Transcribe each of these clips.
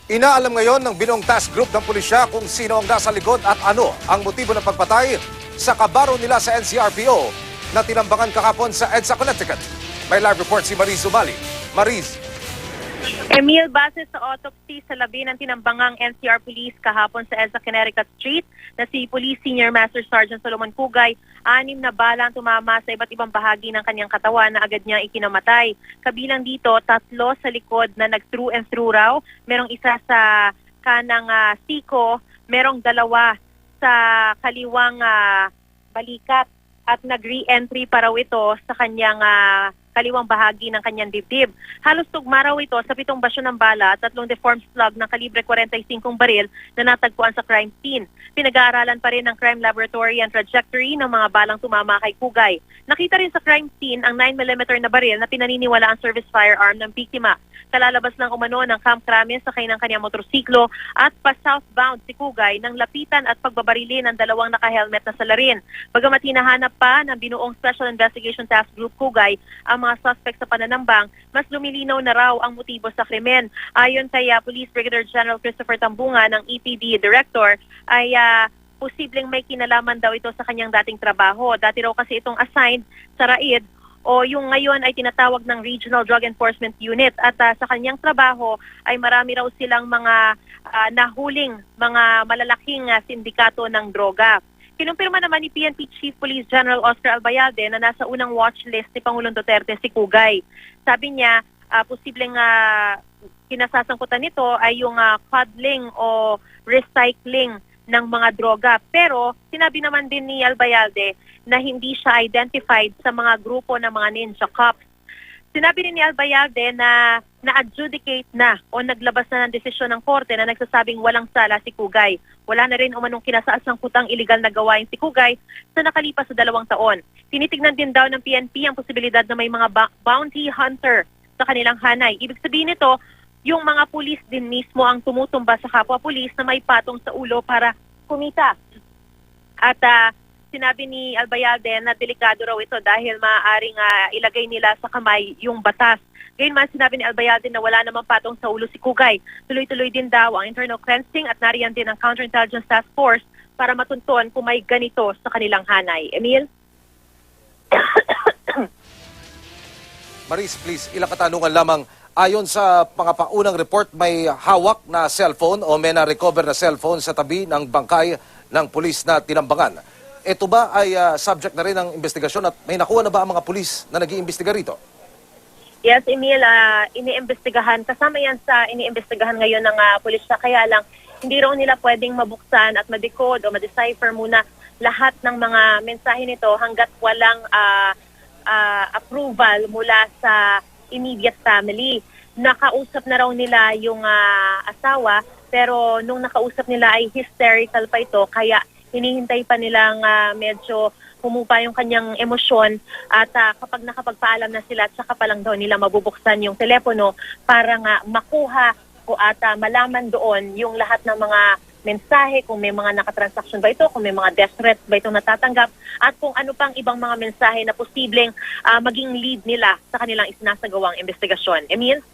Inaalam ngayon ng binuong task group ng pulisya kung sino ang nasa likod at ano ang motibo ng pagpatay sa kabaro nila sa NCRPO na tinambangan kahapon sa EDSA, Connecticut. May live report si Mariz Umali. Mariz. Emil, base sa autopsy sa labi ng tinambangang NCR Police kahapon sa EDSA Connecticut Street na si Police Senior Master Sergeant Solomon Pugay, 6 na bala ang tumama sa iba't ibang bahagi ng kanyang katawan na agad niyang ikinamatay. Kabilang dito, 3 sa likod na nag-through and through raw. Merong isa sa kanang siko, merong 2 sa kaliwang balikat at nag-re-entry pa raw ito sa kanyang kaliwang bahagi ng kanyang dibdib. Halos tugma raw ito sa 7 basyo ng bala at 3 deformed slug ng kalibre 45 baril na natagpuan sa crime scene. Pinag-aaralan pa rin ng crime laboratory ang trajectory ng mga balang tumama kay Pugay. Nakita rin sa crime scene ang 9mm na baril na pinaniniwala ang service firearm ng biktima. Kalalabas lang umano ng Camp Kramen sakay ng kanyang motorsiklo at pa-southbound si Pugay nang lapitan at pagbabarili ng 2 naka-helmet na salarin. Bagamat hinahanap pa ng binuong Special Investigation Task Group Pugay ang mga suspect sa pananambang, mas lumilinaw na raw ang motibo sa krimen. Ayon kay Police Brigadier General Christopher Tambunga ng EPD Director ay posibleng may kinalaman daw ito sa kanyang dating trabaho. Dati raw kasi itong assigned sa RAID o yung ngayon ay tinatawag ng Regional Drug Enforcement Unit at sa kanyang trabaho ay marami raw silang mga nahuling mga malalaking sindikato ng droga. Kinumpirma naman ni PNP Chief Police General Oscar Albayalde na nasa unang watch list ni Pangulong Duterte si Pugay. Sabi niya, posibleng kinasasangkutan nito ay yung coddling o recycling ng mga droga. Pero sinabi naman din ni Albayalde na hindi siya identified sa mga grupo ng mga ninja cops. Sinabi rin ni Albayalde na na-adjudicate na o naglabas na ng desisyon ng korte na nagsasabing walang sala si Pugay. Wala na rin umanong kinasasangkutang iligal na gawain si Pugay sa nakalipas sa 2 taon. Tinitignan din daw ng PNP ang posibilidad na may mga bounty hunter sa kanilang hanay. Ibig sabihin nito, yung mga pulis din mismo ang tumutumba sa kapwa pulis na may patong sa ulo para kumita. At sinabi ni Albayalde na delikado raw ito dahil maaaring ilagay nila sa kamay yung batas. Gayunman sinabi ni Albayalde na wala namang patong sa ulo si Pugay. Tuloy-tuloy din daw ang internal cleansing at nariyan din ang Counterintelligence Task Force para matunton kung may ganito sa kanilang hanay. Emil? Mariz, please, ilang katanungan lamang. Ayon sa pangapaunang report, may hawak na cellphone o may na-recover na cellphone sa tabi ng bangkay ng pulis na tinambangan. Ito ba ay subject na rin ng investigasyon at may nakuha na ba ang mga pulis na nag-iimbestiga rito? Yes, Emil, iniimbestigahan. Kasama yan sa iniimbestigahan ngayon ng pulisya. Kaya lang, hindi raw nila pwedeng mabuksan at ma-decode o ma-decipher muna lahat ng mga mensahe nito hanggat walang approval mula sa immediate family. Nakausap na raw nila yung asawa, pero nung nakausap nila ay hysterical pa ito, kaya hinihintay pa nilang medyo humupa yung kanyang emosyon at kapag nakapagpaalam na sila, tsaka pa lang daw nila mabubuksan yung telepono para nga makuha o at malaman doon yung lahat ng mga mensahe, kung may mga nakatransaksyon ba ito, kung may mga death threats ba itong natatanggap, at kung ano pang ibang mga mensahe na posibleng maging lead nila sa kanilang isinasagawang investigasyon. Emil?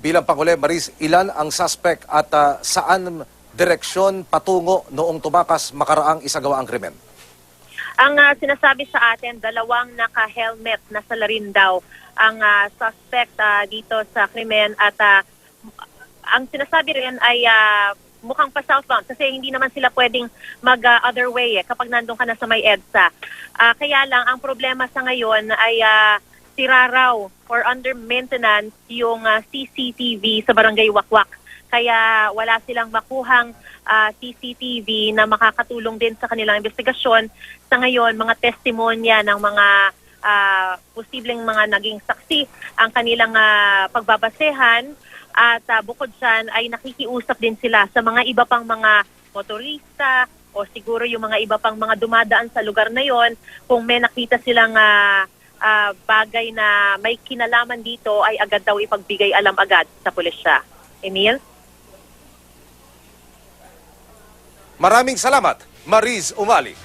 Bilang Pangulo, Mariz, ilan ang suspect at saan direksyon patungo noong tumakas makaraang isagawa ang krimen? Ang sinasabi sa atin, 2 naka-helmet na salarin daw ang suspect dito sa krimen at ang sinasabi rin ay mukhang pa-southbound kasi hindi naman sila pwedeng mag-other way kapag nandun ka na sa may EDSA. Kaya lang, ang problema sa ngayon ay sira raw or under maintenance yung CCTV sa Barangay Wakwak. Kaya wala silang makuhang CCTV na makakatulong din sa kanilang investigasyon. Sa ngayon, mga testimonya ng mga posibleng mga naging saksi ang kanilang pagbabasehan. At bukod dyan ay nakikiusap din sila sa mga iba pang mga motorista o siguro yung mga iba pang mga dumadaan sa lugar na yon. Kung may nakita silang bagay na may kinalaman dito ay agad daw ipagbigay alam agad sa pulisya. Emil? Maraming salamat, Mariz Umali.